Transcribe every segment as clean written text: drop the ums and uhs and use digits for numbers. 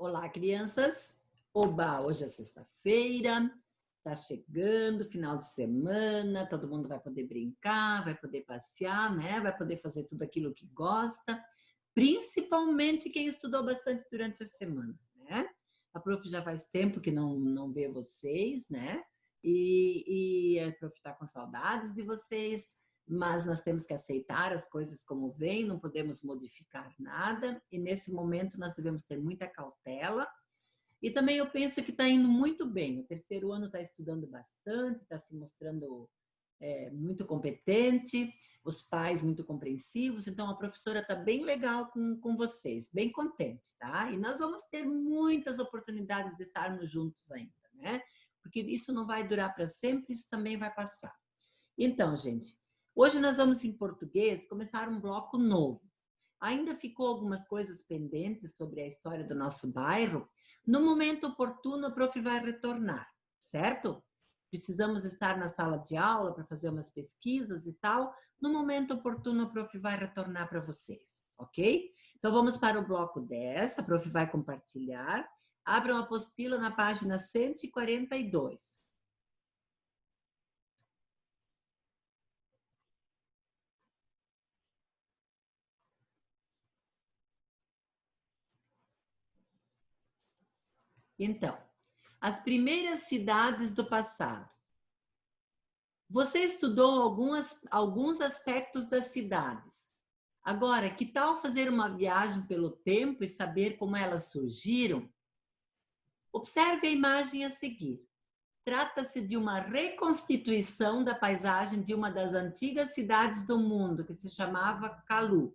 Olá, crianças! Oba, hoje é sexta-feira, tá chegando, final de semana, todo mundo vai poder brincar, vai poder passear, né? Vai poder fazer tudo aquilo que gosta, principalmente quem estudou bastante durante a semana, né? A prof já faz tempo que não vê vocês, né? E a prof tá com saudades de vocês, mas nós temos que aceitar as coisas como vêm, não podemos modificar nada, e nesse momento nós devemos ter muita cautela. E também eu penso que está indo muito bem, o terceiro ano está estudando bastante, está se mostrando muito competente, os pais muito compreensivos, então a professora está bem legal com vocês, bem contente, tá? E nós vamos ter muitas oportunidades de estarmos juntos ainda, né? Porque isso não vai durar para sempre, isso também vai passar. Então, gente, hoje nós vamos em português começar um bloco novo. Ainda ficou algumas coisas pendentes sobre a história do nosso bairro. No momento oportuno, a prof vai retornar, certo? Precisamos estar na sala de aula para fazer umas pesquisas e tal. No momento oportuno, a prof vai retornar para vocês, ok? Então, vamos para o bloco 10. A prof vai compartilhar. Abram a apostila na página 142. Então, as primeiras cidades do passado. Você estudou alguns aspectos das cidades. Agora, que tal fazer uma viagem pelo tempo e saber como elas surgiram? Observe a imagem a seguir. Trata-se de uma reconstituição da paisagem de uma das antigas cidades do mundo, que se chamava Calu.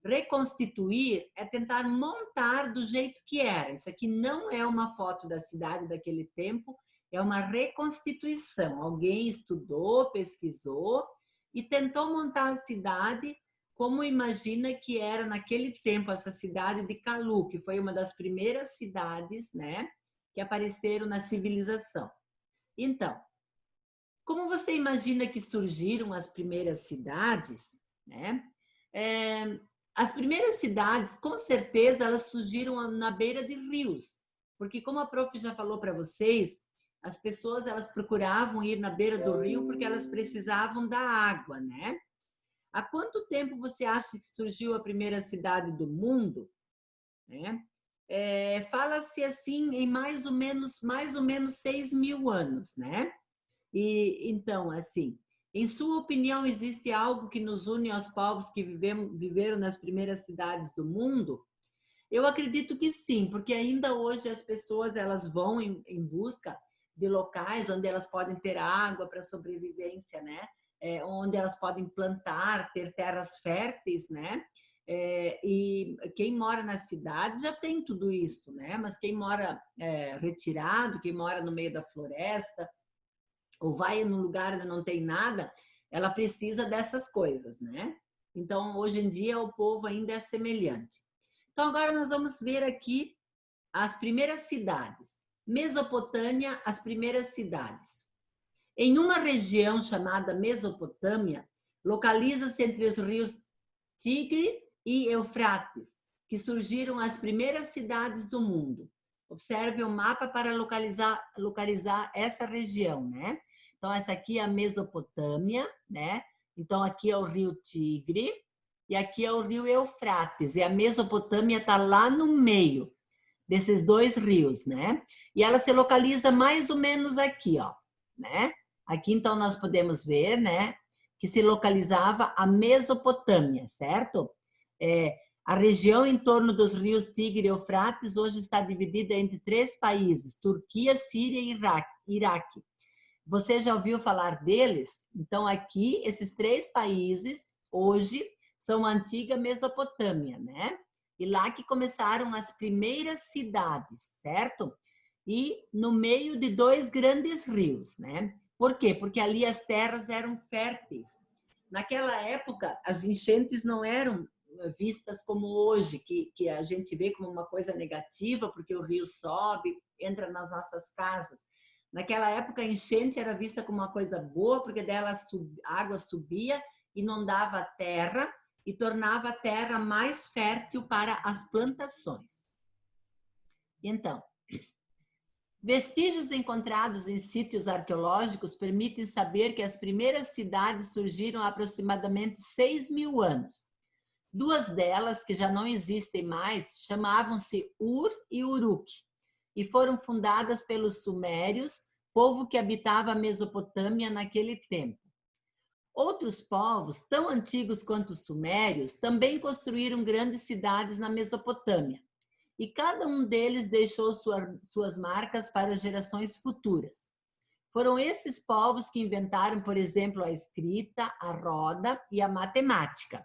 Reconstituir é tentar montar do jeito que era. Isso aqui não é uma foto da cidade daquele tempo, é uma reconstituição. Alguém estudou, pesquisou e tentou montar a cidade como imagina que era naquele tempo essa cidade de Calu, que foi uma das primeiras cidades, né, que apareceram na civilização. Então, como você imagina que surgiram as primeiras cidades, né? As primeiras cidades, com certeza, elas surgiram na beira de rios, porque como a prof já falou para vocês, as pessoas elas procuravam ir na beira do rio porque elas precisavam da água, né? Há quanto tempo você acha que surgiu a primeira cidade do mundo? Né? Fala-se assim em mais ou menos 6.000 anos, né? E então, assim, em sua opinião, existe algo que nos une aos povos que viveram nas primeiras cidades do mundo? Eu acredito que sim, porque ainda hoje as pessoas elas vão em busca de locais onde elas podem ter água para sobrevivência, né? Onde elas podem plantar, ter terras férteis, né? E quem mora na cidade já tem tudo isso, né? Mas quem mora retirado, quem mora no meio da floresta, ou vai num lugar onde não tem nada, ela precisa dessas coisas, né? Então, hoje em dia, o povo ainda é semelhante. Então, agora nós vamos ver aqui as primeiras cidades. Mesopotâmia, as primeiras cidades. Em uma região chamada Mesopotâmia, localiza-se entre os rios Tigre e Eufrates, que surgiram as primeiras cidades do mundo. Observe o mapa para localizar essa região, né? Então, essa aqui é a Mesopotâmia, né? Então, aqui é o rio Tigre e aqui é o rio Eufrates. E a Mesopotâmia está lá no meio desses dois rios, né? E ela se localiza mais ou menos aqui, ó, né? Aqui, então, nós podemos ver, né? Que se localizava a Mesopotâmia, certo? A região em torno dos rios Tigre e Eufrates hoje está dividida entre 3 países, Turquia, Síria e Iraque. Você já ouviu falar deles? Então, aqui, esses 3 países, hoje, são a antiga Mesopotâmia, né? E lá que começaram as primeiras cidades, certo? E no meio de 2 grandes rios, né? Por quê? Porque ali as terras eram férteis. Naquela época, as enchentes não eram vistas como hoje, que a gente vê como uma coisa negativa, porque o rio sobe, entra nas nossas casas. Naquela época, a enchente era vista como uma coisa boa, porque dela a água subia, inundava a terra e tornava a terra mais fértil para as plantações. Então, vestígios encontrados em sítios arqueológicos permitem saber que as primeiras cidades surgiram há aproximadamente 6.000 anos. Duas delas, que já não existem mais, chamavam-se Ur e Uruk, e foram fundadas pelos sumérios, povo que habitava a Mesopotâmia naquele tempo. Outros povos, tão antigos quanto os sumérios, também construíram grandes cidades na Mesopotâmia, e cada um deles deixou suas marcas para gerações futuras. Foram esses povos que inventaram, por exemplo, a escrita, a roda e a matemática.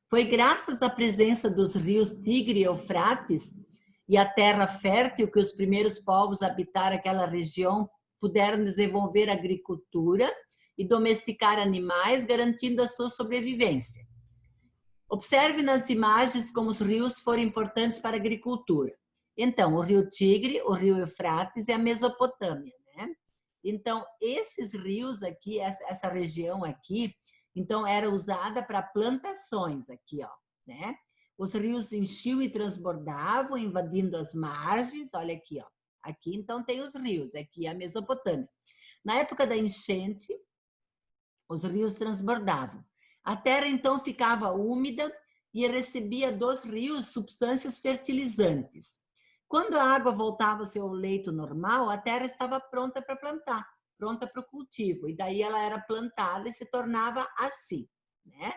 Foi graças à presença dos rios Tigre e Eufrates e à terra fértil que os primeiros povos a habitar aquela região puderam desenvolver a agricultura e domesticar animais, garantindo a sua sobrevivência. Observe nas imagens como os rios foram importantes para a agricultura. Então, o rio Tigre, o rio Eufrates e a Mesopotâmia, né? Então, esses rios aqui, essa região aqui, então era usada para plantações aqui, ó, né? Os rios enchiam e transbordavam, invadindo as margens, olha aqui, ó. Aqui, então, tem os rios, aqui a Mesopotâmia. Na época da enchente, os rios transbordavam. A terra, então, ficava úmida e recebia dos rios substâncias fertilizantes. Quando a água voltava ao seu leito normal, a terra estava pronta para plantar, pronta para o cultivo. E daí ela era plantada e se tornava assim, né?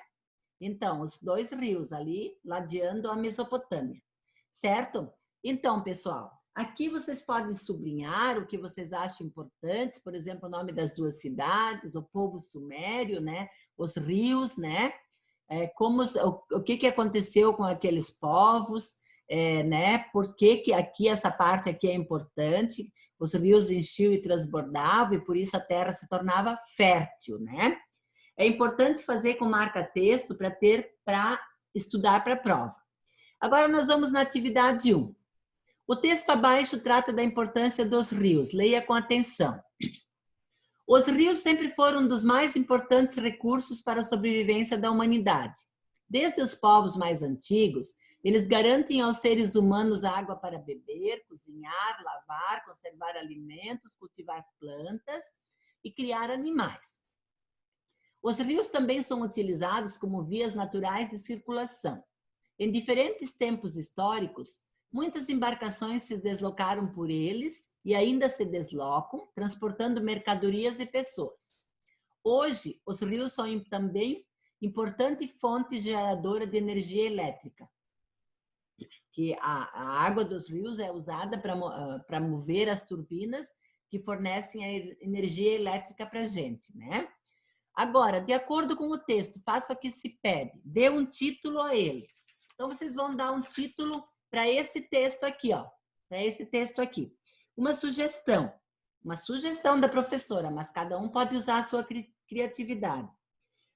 Então, os dois rios ali, ladeando a Mesopotâmia, certo? Então, pessoal, aqui vocês podem sublinhar o que vocês acham importantes, por exemplo, o nome das duas cidades, o povo sumério, né? Os rios, né? O que aconteceu com aqueles povos, né? Por que aqui essa parte aqui é importante? Os rios enchiam e transbordavam e por isso a terra se tornava fértil, né? É importante fazer com marca-texto para estudar para a prova. Agora nós vamos na atividade 1. O texto abaixo trata da importância dos rios. Leia com atenção. Os rios sempre foram um dos mais importantes recursos para a sobrevivência da humanidade. Desde os povos mais antigos, eles garantem aos seres humanos água para beber, cozinhar, lavar, conservar alimentos, cultivar plantas e criar animais. Os rios também são utilizados como vias naturais de circulação. Em diferentes tempos históricos, muitas embarcações se deslocaram por eles e ainda se deslocam, transportando mercadorias e pessoas. Hoje, os rios são também importante fonte geradora de energia elétrica, que a água dos rios é usada para mover as turbinas que fornecem a energia elétrica para a gente, né? Agora, de acordo com o texto, faça o que se pede, dê um título a ele. Então, vocês vão dar um título para esse texto aqui, ó, para esse texto aqui. Uma sugestão da professora, mas cada um pode usar a sua criatividade.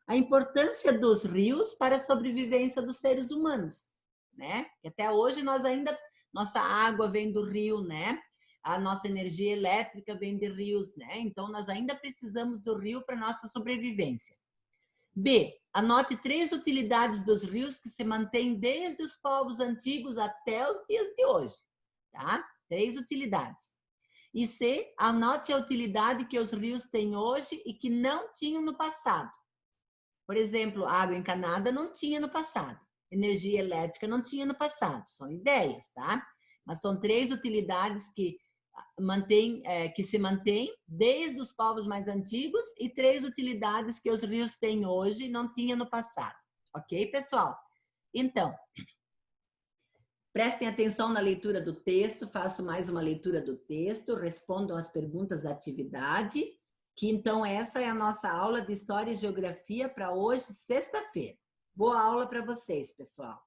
A importância dos rios para a sobrevivência dos seres humanos, né? E até hoje nossa água vem do rio, né? A nossa energia elétrica vem de rios, né? Então, nós ainda precisamos do rio para nossa sobrevivência. B. Anote 3 utilidades dos rios que se mantêm desde os povos antigos até os dias de hoje, tá? 3 utilidades. E C. Anote a utilidade que os rios têm hoje e que não tinham no passado. Por exemplo, água encanada não tinha no passado. Energia elétrica não tinha no passado. São ideias, tá? Mas são 3 utilidades que se mantêm desde os povos mais antigos e 3 utilidades que os rios têm hoje e não tinha no passado. Ok, pessoal? Então, prestem atenção na leitura do texto, façam mais uma leitura do texto, respondam as perguntas da atividade, que então essa é a nossa aula de História e Geografia para hoje, sexta-feira. Boa aula para vocês, pessoal!